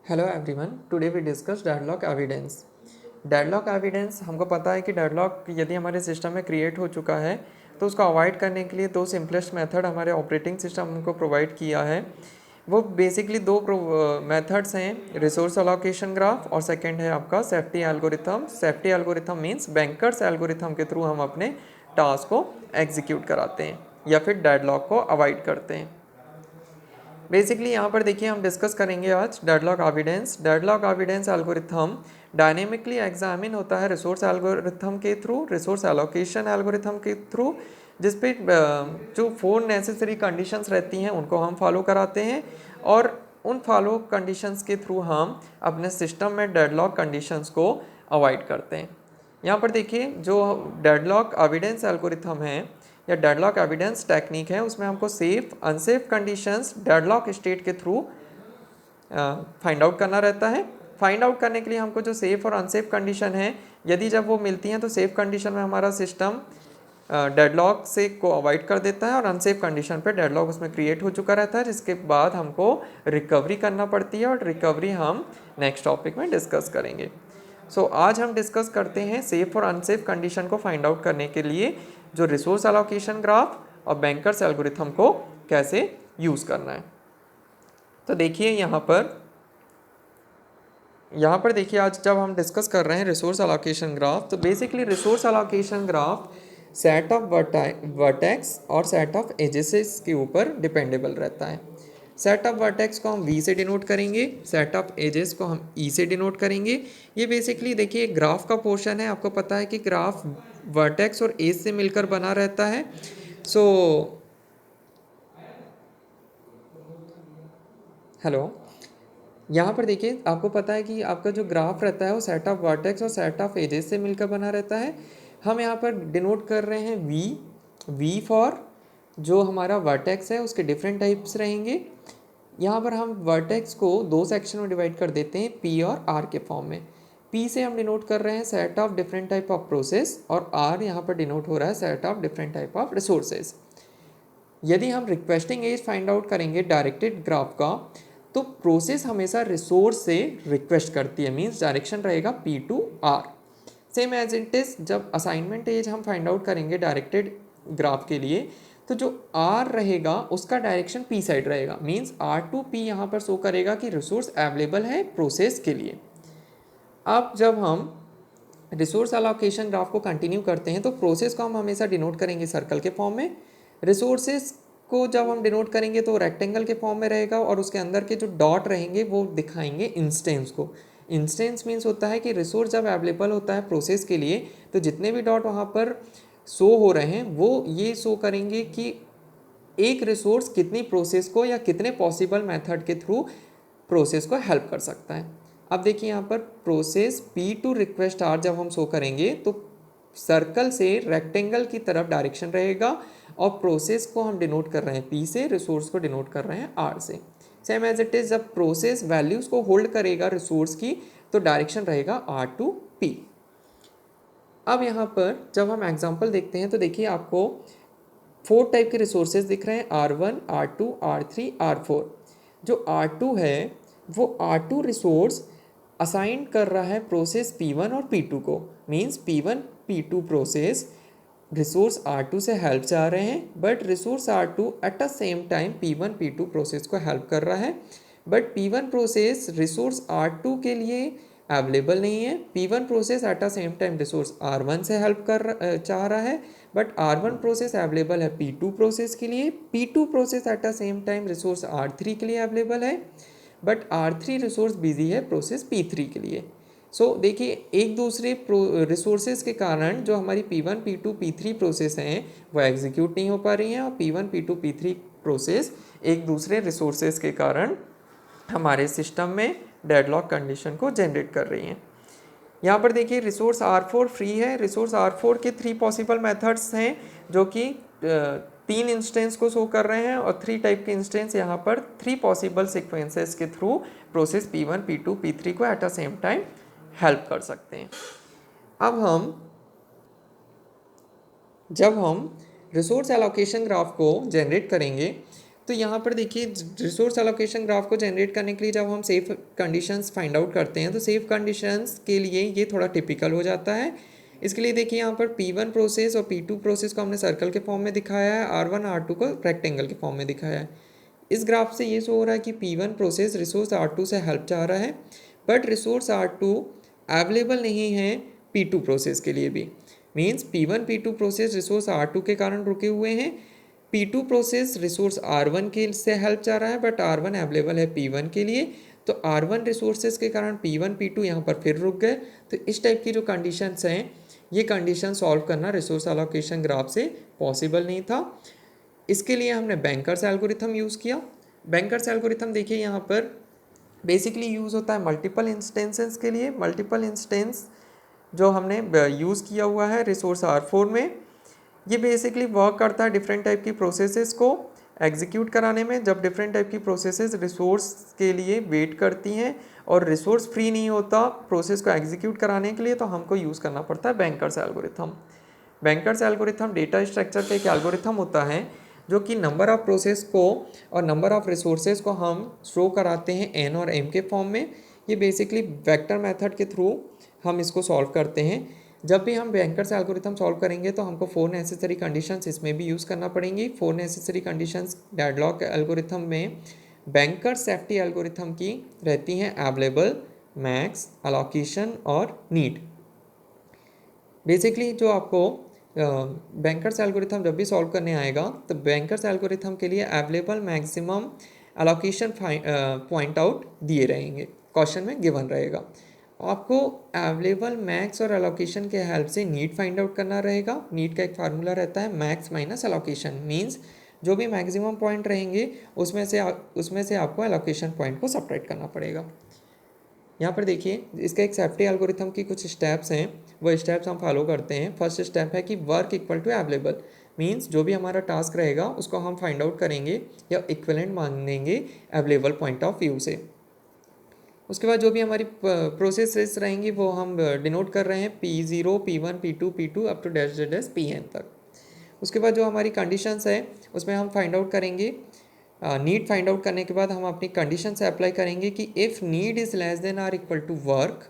Hello everyone, today we discuss deadlock evidence. Deadlock evidence हमको पता है कि डेडलॉक यदि हमारे सिस्टम में क्रिएट हो चुका है तो उसको अवॉइड करने के लिए दो सिंपलेस्ट मेथड हमारे ऑपरेटिंग सिस्टम हमको प्रोवाइड किया है। वो बेसिकली दो मेथड्स हैं, रिसोर्स अलोकेशन ग्राफ और सेकंड है आपका safety algorithm. Safety algorithm means bankers algorithm के थ्रू हम अपने टास्क को एग्जीक्यूट कराते हैं या फिर डेडलॉक को अवॉइड करते हैं। बेसिकली यहाँ पर देखिए हम डिस्कस करेंगे आज deadlock evidence. Deadlock evidence algorithm dynamically examine होता है रिसोर्स एल्गोरिथम के थ्रू, रिसोर्स एलोकेशन एल्गोरिथम के थ्रू, जिसपे जो 4 नेसेसरी कंडीशंस रहती हैं उनको हम फॉलो कराते हैं और उन फॉलो कंडीशंस के थ्रू हम अपने सिस्टम में डेडलॉक कंडीशंस को अवॉइड करते हैं। यहाँ पर देखिए जो डेडलॉक एविडेंस एल्गोरिथम है या डेडलॉक एविडेंस टेक्निक है, उसमें हमको safe unsafe conditions deadlock state के थ्रू फाइंड आउट करना रहता है। फाइंड आउट करने के लिए हमको जो सेफ और अनसेफ कंडीशन है, यदि जब वो मिलती हैं तो सेफ कंडीशन में हमारा सिस्टम डेडलॉक से को अवॉइड कर देता है और अनसेफ कंडीशन पे डेडलॉक उसमें क्रिएट हो चुका रहता है, जिसके बाद हमको रिकवरी करना पड़ती है और रिकवरी हम नेक्स्ट टॉपिक में डिस्कस करेंगे। आज हम डिस्कस करते हैं सेफ और अनसेफ कंडीशन को फाइंड आउट करने के लिए जो रिसोर्स एलोकेशन ग्राफ और बैंकर्स एल्गोरिथम को कैसे यूज़ करना है। तो देखिए यहाँ पर देखिए आज जब हम डिस्कस कर रहे हैं रिसोर्स एलोकेशन ग्राफ, तो basically resource allocation graph set of vertex और सेट ऑफ एजेस के ऊपर डिपेंडेबल रहता है। सेट ऑफ वर्टेक्स को हम V से डिनोट करेंगे, सेट ऑफ एजेस को हम E से डिनोट करेंगे। ये बेसिकली देखिए ग्राफ का पोर्शन है, आपको पता है कि ग्राफ वर्टेक्स और एज से मिलकर बना रहता है। हेलो, यहाँ पर देखिए आपको पता है कि आपका जो ग्राफ रहता है वो सेट ऑफ वर्टेक्स और सेट ऑफ एजेस से मिलकर बना रहता है। हम यहाँ पर डिनोट कर रहे हैं V फॉर जो हमारा वर्टेक्स है उसके डिफरेंट टाइप्स रहेंगे। यहाँ पर हम वर्टेक्स को दो सेक्शन में डिवाइड कर देते हैं, P और R के फॉर्म में। P से हम डिनोट कर रहे हैं set of different type of process और R यहाँ पर डिनोट हो रहा है set of different type of resources. यदि हम रिक्वेस्टिंग एज फाइंड आउट करेंगे डायरेक्टेड ग्राफ का, तो प्रोसेस हमेशा रिसोर्स से रिक्वेस्ट करती है, मीन्स डायरेक्शन रहेगा P to R। Same edge it is जब असाइनमेंट एज हम फाइंड आउट करेंगे डायरेक्टेड ग्राफ के लिए, तो जो R रहेगा उसका डायरेक्शन P साइड रहेगा, मीन्स R टू P यहाँ पर शो करेगा कि रिसोर्स अवेलेबल है प्रोसेस के लिए। अब जब हम रिसोर्स एलोकेशन ग्राफ को कंटिन्यू करते हैं तो प्रोसेस को हम हमेशा डिनोट करेंगे सर्कल के फॉर्म में, रिसोर्सेज को जब हम डिनोट करेंगे तो रेक्टेंगल के फॉर्म में रहेगा और उसके अंदर के जो डॉट रहेंगे वो दिखाएंगे इंस्टेंस को। इंस्टेंस मीन्स होता है कि रिसोर्स जब अवेलेबल होता है प्रोसेस के लिए तो जितने भी डॉट वहाँ पर शो हो रहे हैं वो ये शो करेंगे कि एक रिसोर्स कितनी प्रोसेस को या कितने पॉसिबल मेथड के थ्रू प्रोसेस को हेल्प कर सकता है। अब देखिए यहाँ पर process P to request R जब हम शो करेंगे तो सर्कल से रेक्टेंगल की तरफ डायरेक्शन रहेगा और प्रोसेस को हम डिनोट कर रहे हैं P से, रिसोर्स को डिनोट कर रहे हैं R से। सेम एज इट इज जब प्रोसेस वैल्यूज को होल्ड करेगा रिसोर्स की तो डायरेक्शन रहेगा R टू P। अब यहाँ पर जब हम एग्जांपल देखते हैं तो देखिए आपको 4 टाइप के रिसोर्सेज दिख रहे हैं, R1, R2, R3, R4। जो R2 है वो R2 रिसोर्स असाइन कर रहा है प्रोसेस P1 और P2 को, means P1 P2 process resource R2 से हेल्प चाह रहे हैं, but resource R2 at the same time P1 P2 process को हेल्प कर रहा है, but P1 process resource R2 के लिए अवेलेबल नहीं है। P1 process at the same time resource R1 से हेल्प चाह रहा है, बट R1 प्रोसेस अवेलेबल है P2 प्रोसेस के लिए। P2 process at the same time resource R3 के लिए अवेलेबल है, बट R3 रिसोर्स बिजी है प्रोसेस P3 के लिए। देखिए एक दूसरे रिसोर्सेज के कारण जो हमारी P1 P2 P3 प्रोसेस हैं वो एग्जीक्यूट नहीं हो पा रही हैं और P1 P2 P3 प्रोसेस एक दूसरे रिसोर्सेज के कारण हमारे सिस्टम में डेडलॉक कंडीशन को जनरेट कर रही हैं। यहाँ पर देखिए रिसोर्स R4 फ्री है। रिसोर्स R4 के 3 पॉसिबल मेथड्स हैं जो कि 3 इंस्टेंस को शो कर रहे हैं और 3 टाइप के इंस्टेंस यहाँ पर 3 पॉसिबल सीक्वेंसेस के through process P1 P2 P3 को at the same time help कर सकते हैं। अब जब हम रिसोर्स एलोकेशन ग्राफ को जनरेट करेंगे तो यहाँ पर देखिए रिसोर्स एलोकेशन ग्राफ को जनरेट करने के लिए जब हम सेफ कंडीशंस फाइंड आउट करते हैं तो सेफ कंडीशंस के लिए ये थोड़ा टिपिकल हो जाता है। इसके लिए देखिए यहाँ पर P1 प्रोसेस और P2 प्रोसेस को हमने सर्कल के फॉर्म में दिखाया है, R1 R2 को रेक्टेंगल के फॉर्म में दिखाया है। इस ग्राफ से ये शो हो रहा है कि P1 प्रोसेस रिसोर्स R2 से हेल्प चाह रहा है, बट रिसोर्स R2 अवेलेबल नहीं है P2 प्रोसेस के लिए भी। Means P1 P2 process resource R2 के कारण रुके हुए हैं, P2 प्रोसेस रिसोर्स R1 के से हेल्प चाह रहा है, बट R1 अवेलेबल है P1 के लिए। तो R1 रिसोर्सेज के कारण P1 P2 यहाँ पर फिर रुक गए। तो इस टाइप की जो कंडीशंस हैं, ये कंडीशन सॉल्व करना रिसोर्स एलोकेशन ग्राफ से पॉसिबल नहीं था। इसके लिए हमने बैंकर्स एल्गोरिथम यूज़ किया। बैंकर्स एल्गोरिथम देखिए यहाँ पर बेसिकली यूज़ होता है मल्टीपल इंस्टेंसेस के लिए। मल्टीपल इंस्टेंस जो हमने यूज़ किया हुआ है रिसोर्स R4 में, ये बेसिकली वर्क करता है डिफरेंट टाइप की प्रोसेसेस को एग्जीक्यूट कराने में। जब डिफरेंट टाइप की प्रोसेसेस रिसोर्स के लिए वेट करती हैं और रिसोर्स फ्री नहीं होता प्रोसेस को एग्जीक्यूट कराने के लिए, तो हमको यूज़ करना पड़ता है bankers algorithm. Bankers algorithm data structure का एक एल्गोरिथम होता है जो कि नंबर ऑफ प्रोसेस को और नंबर ऑफ रिसोर्सेज को हम शो कराते हैं n और m के फॉर्म में। ये बेसिकली वेक्टर मेथड के थ्रू हम इसको सॉल्व करते हैं। जब भी हम बैंकर्स एल्गोरिथम सॉल्व करेंगे तो हमको 4 नेसेसरी कंडीशंस इसमें भी यूज़ करना पड़ेंगी। 4 नेसेसरी कंडीशंस डेडलॉक एल्गोरिथम में बैंकर्स सेफ्टी एल्गोरिथम की रहती हैं अवेलेबल, मैक्स, अलोकेशन और नीड। बेसिकली जो आपको बैंकर्स एल्गोरिथम जब भी सॉल्व करने आएगा तो बैंकर्स एल्गोरिथम के लिए available, maximum, allocation point out दिए रहेंगे, क्वेश्चन में गिवन रहेगा। आपको अवेलेबल, मैक्स और अलोकेशन के हेल्प से नीड फाइंड आउट करना रहेगा। नीड का एक फार्मूला रहता है मैक्स माइनस अलोकेशन, मीन्स जो भी मैक्सिमम पॉइंट रहेंगे उसमें से आपको अलोकेशन पॉइंट को सब्ट्रैक्ट करना पड़ेगा। यहाँ पर देखिए इसका एक सेफ्टी एल्गोरिथम की कुछ स्टेप्स हैं, वो स्टेप्स हम फॉलो करते हैं। फर्स्ट स्टेप है कि work equal to available, means जो भी हमारा टास्क रहेगा उसको हम फाइंड आउट करेंगे या इक्विवेलेंट मानेंगे अवेलेबल पॉइंट ऑफ व्यू से। उसके बाद जो भी हमारी प्रोसेसेस रहेंगी वो हम डिनोट कर रहे हैं P0, P1, P2, P2 up to dash dash Pn तक। उसके बाद जो हमारी कंडीशंस है उसमें हम फाइंड आउट करेंगे। नीड फाइंड आउट करने के बाद हम अपनी कंडीशन से अप्लाई करेंगे कि if need is less than or equal to work.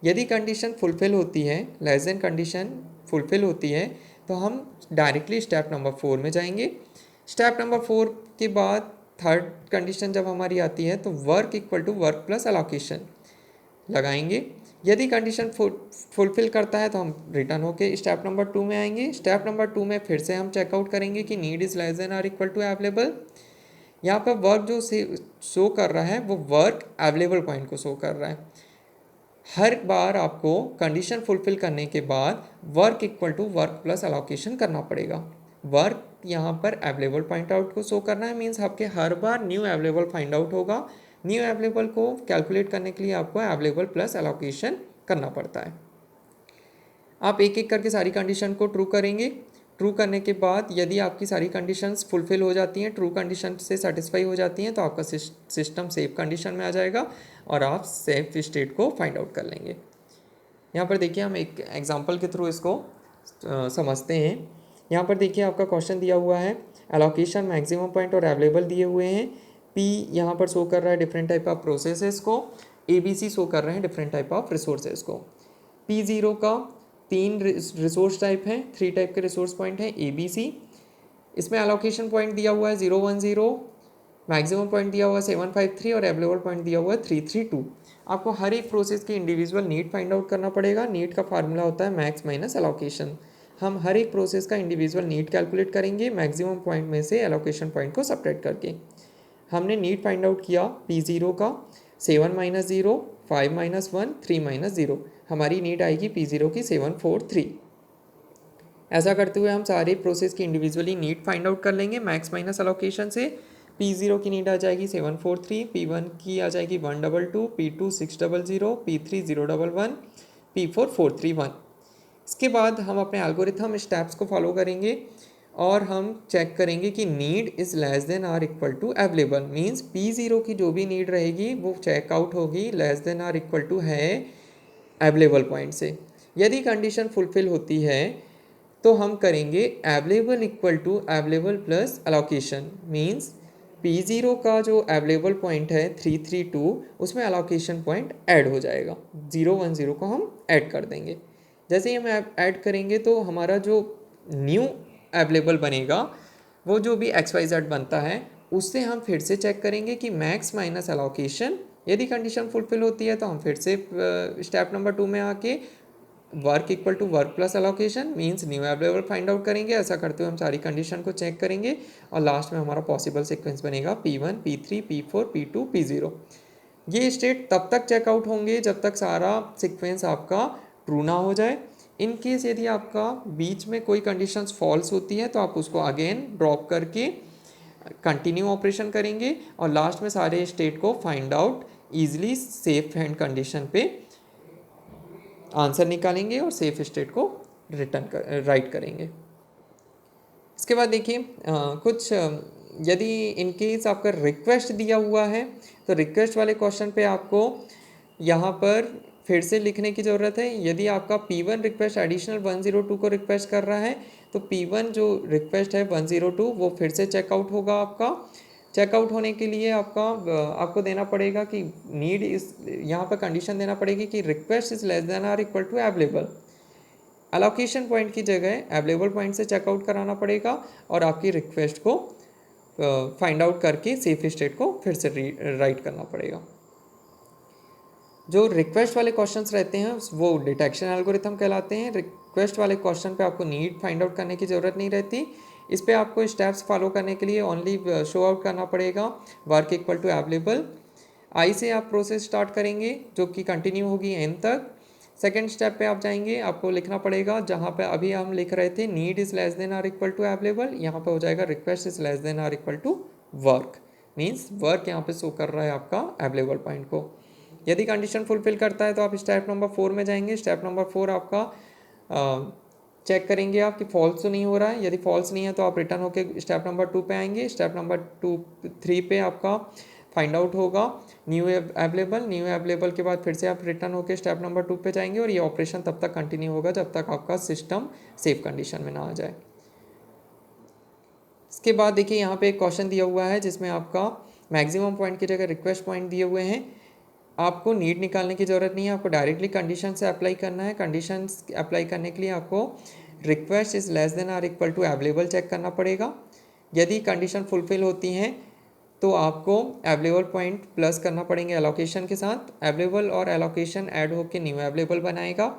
यदि कंडीशन फुलफिल होती है, लेस देन कंडीशन फुलफिल होती है, तो हम डायरेक्टली स्टेप नंबर 4 में जाएंगे। स्टेप नंबर 4 के बाद थर्ड कंडीशन जब हमारी आती है तो work equal to work plus allocation लगाएंगे। यदि कंडीशन फुलफिल करता है तो हम रिटर्न होके स्टेप नंबर 2 में आएंगे। स्टेप नंबर 2 में फिर से हम चेकआउट करेंगे कि need is less than or equal to available. यहाँ पर वर्क जो शो कर रहा है वो वर्क अवेलेबल पॉइंट को शो कर रहा है। हर बार आपको कंडीशन फुलफिल करने के बाद work equal to work plus allocation करना पड़ेगा। वर्क यहाँ पर अवेलेबल पॉइंट आउट को शो करना है, मीन्स आपके हर बार न्यू अवेलेबल फाइंड आउट होगा। न्यू अवेलेबल को कैलकुलेट करने के लिए आपको अवेलेबल प्लस अलोकेशन करना पड़ता है। आप एक एक करके सारी कंडीशन को ट्रू करेंगे। ट्रू करने के बाद यदि आपकी सारी कंडीशंस फुलफिल हो जाती हैं, ट्रू कंडीशन से सेटिस्फाई हो जाती हैं, तो आपका सिस्टम सेफ कंडीशन में आ जाएगा और आप सेफ स्टेट को फाइंड आउट कर लेंगे। यहाँ पर देखिए हम एक एग्जांपल के थ्रू इसको समझते हैं। यहाँ पर देखिए आपका क्वेश्चन दिया हुआ है, एलोकेशन, मैक्सिमम पॉइंट और अवेलेबल दिए हुए हैं। P यहाँ पर शो कर रहा है डिफरेंट टाइप ऑफ प्रोसेसेस को, ABC शो कर रहे हैं डिफरेंट टाइप ऑफ रिसोर्सेज को। P0 का 3 रिसोर्स टाइप हैं, 3 टाइप के रिसोर्स पॉइंट हैं ABC। इसमें एलोकेशन पॉइंट दिया हुआ है 010, मैक्सिमम पॉइंट दिया हुआ है 753 और अवेलेबल पॉइंट दिया हुआ है 332। आपको हर एक प्रोसेस की इंडिविजुअल नीड फाइंड आउट करना पड़ेगा। नीड का फार्मूला होता है मैक्स माइनस एलोकेशन। हम हर एक प्रोसेस का इंडिविजुअल नीड कैलकुलेट करेंगे मैक्सिमम पॉइंट में से एलोकेशन पॉइंट को सब्ट्रैक्ट करके। हमने नीड फाइंड आउट किया P0 का 7 - 0, 5 - 1, 3 - 0। हमारी नीड आएगी P0 की 743। ऐसा करते हुए हम सारे प्रोसेस की इंडिविजुअली नीड फाइंड आउट कर लेंगे मैक्स माइनस एलोकेशन से। P0 की नीड आ जाएगी 743, P1 की आ जाएगी 122, P2 600, P3 011, P4 431। इसके बाद हम अपने एल्गोरिथम स्टेप्स को फॉलो करेंगे और हम चेक करेंगे कि need is less than or equal to available, means P0 की जो भी नीड रहेगी वो चेकआउट होगी less than or equal to है अवेलेबल पॉइंट से। यदि कंडीशन फुलफिल होती है तो हम करेंगे available equal to available plus allocation, means P0 का जो अवेलेबल पॉइंट है 332, उसमें एलोकेशन पॉइंट ऐड हो जाएगा, 010 को हम ऐड कर देंगे। जैसे ही हम ऐड करेंगे तो हमारा जो न्यू अवेलेबल बनेगा वो जो भी XYZ बनता है उससे हम फिर से चेक करेंगे कि मैक्स माइनस एलोकेशन, यदि कंडीशन फुलफिल होती है तो हम फिर से स्टेप नंबर 2 में आके work equal to work plus allocation means new available find out करेंगे। ऐसा करते हुए हम सारी कंडीशन को चेक करेंगे और लास्ट में हमारा पॉसिबल सीक्वेंस बनेगा P1, P3, P4, P2, P0। ये स्टेट तब तक चेकआउट होंगे जब तक सारा सीक्वेंस आपका ट्रू ना हो जाए। इन केस यदि आपका बीच में कोई कंडीशंस फॉल्स होती है तो आप उसको अगेन ड्रॉप करके कंटिन्यू ऑपरेशन करेंगे और लास्ट में सारे स्टेट को find out easily safe hand condition पे आंसर निकालेंगे और सेफ स्टेट को राइट करेंगे। इसके बाद देखिए कुछ यदि इन केस आपका रिक्वेस्ट दिया हुआ है तो रिक्वेस्ट वाले क्वेश्चन पे आपको यहाँ पर फिर से लिखने की ज़रूरत है। यदि आपका P1 रिक्वेस्ट एडिशनल 102 को रिक्वेस्ट कर रहा है तो P1 जो रिक्वेस्ट है 102 वो फिर से चेकआउट होगा। आपका चेकआउट होने के लिए आपको देना पड़ेगा कि नीड इस, यहाँ पर कंडीशन देना पड़ेगी कि request is less than or equal to available. Allocation point की जगह अवेलेबल पॉइंट से चेकआउट कराना पड़ेगा और आपकी रिक्वेस्ट को फाइंड आउट करके सेफ स्टेट को फिर से राइट करना पड़ेगा। जो रिक्वेस्ट वाले क्वेश्चंस रहते हैं वो डिटेक्शन एल्गोरिथम कहलाते हैं। रिक्वेस्ट वाले क्वेश्चन पे आपको नीड फाइंड आउट करने की ज़रूरत नहीं रहती। इस पर आपको स्टेप्स फॉलो करने के लिए ओनली शो आउट करना पड़ेगा वर्क इक्वल टू अवेलेबल। आई से आप प्रोसेस स्टार्ट करेंगे जो कि कंटिन्यू होगी एन तक। सेकेंड स्टेप पे आप जाएंगे, आपको लिखना पड़ेगा जहाँ पे अभी हम लिख रहे थे need is less than or equal to available, यहाँ पे हो जाएगा request is less than or equal to work. Means work यहाँ पे शो कर रहा है आपका अवेलेबल पॉइंट को। यदि कंडीशन फुलफिल करता है तो आप स्टेप नंबर 4 में जाएंगे। स्टेप नंबर 4 आपका चेक करेंगे आप कि फॉल्स तो नहीं हो रहा है। यदि फॉल्स नहीं है तो आप रिटर्न होकर स्टेप नंबर 2 पे आएंगे। स्टेप नंबर 3 पे आपका फाइंड आउट होगा न्यू अवेलेबल के बाद फिर से आप रिटर्न होकर स्टेप नंबर 2 पे जाएंगे और ये ऑपरेशन तब तक कंटिन्यू होगा जब तक आपका सिस्टम सेफ कंडीशन में ना आ जाए। इसके बाद देखिए यहाँ पे एक क्वेश्चन दिया हुआ है जिसमें आपका मैक्सिमम पॉइंट की जगह रिक्वेस्ट पॉइंट दिए हुए हैं। आपको नीड निकालने की ज़रूरत नहीं है, आपको डायरेक्टली कंडीशन से अप्लाई करना है। कंडीशन अप्लाई करने के लिए आपको request is less than or equal to available check करना पड़ेगा। यदि कंडीशन फुलफिल होती हैं तो आपको अवेलेबल पॉइंट प्लस करना पड़ेंगे एलोकेशन के साथ। अवेलेबल और एलोकेशन ऐड होकर न्यू अवेलेबल बनाएगा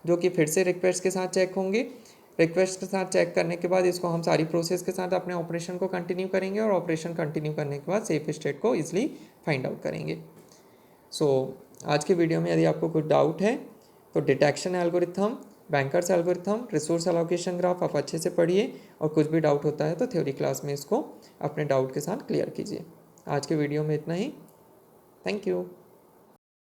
जो कि फिर से रिक्वेस्ट के साथ चेक होंगे। रिक्वेस्ट के साथ चेक करने के बाद इसको हम सारी प्रोसेस के साथ अपने ऑपरेशन को कंटिन्यू करेंगे और ऑपरेशन कंटिन्यू करने के बाद सेफ स्टेट को ईजिली फाइंड आउट करेंगे। आज के वीडियो में यदि आपको कुछ डाउट है तो detection algorithm, bankers algorithm, resource allocation graph आप अच्छे से पढ़िए और कुछ भी डाउट होता है तो थ्योरी क्लास में इसको अपने डाउट के साथ क्लियर कीजिए। आज के वीडियो में इतना ही। Thank you.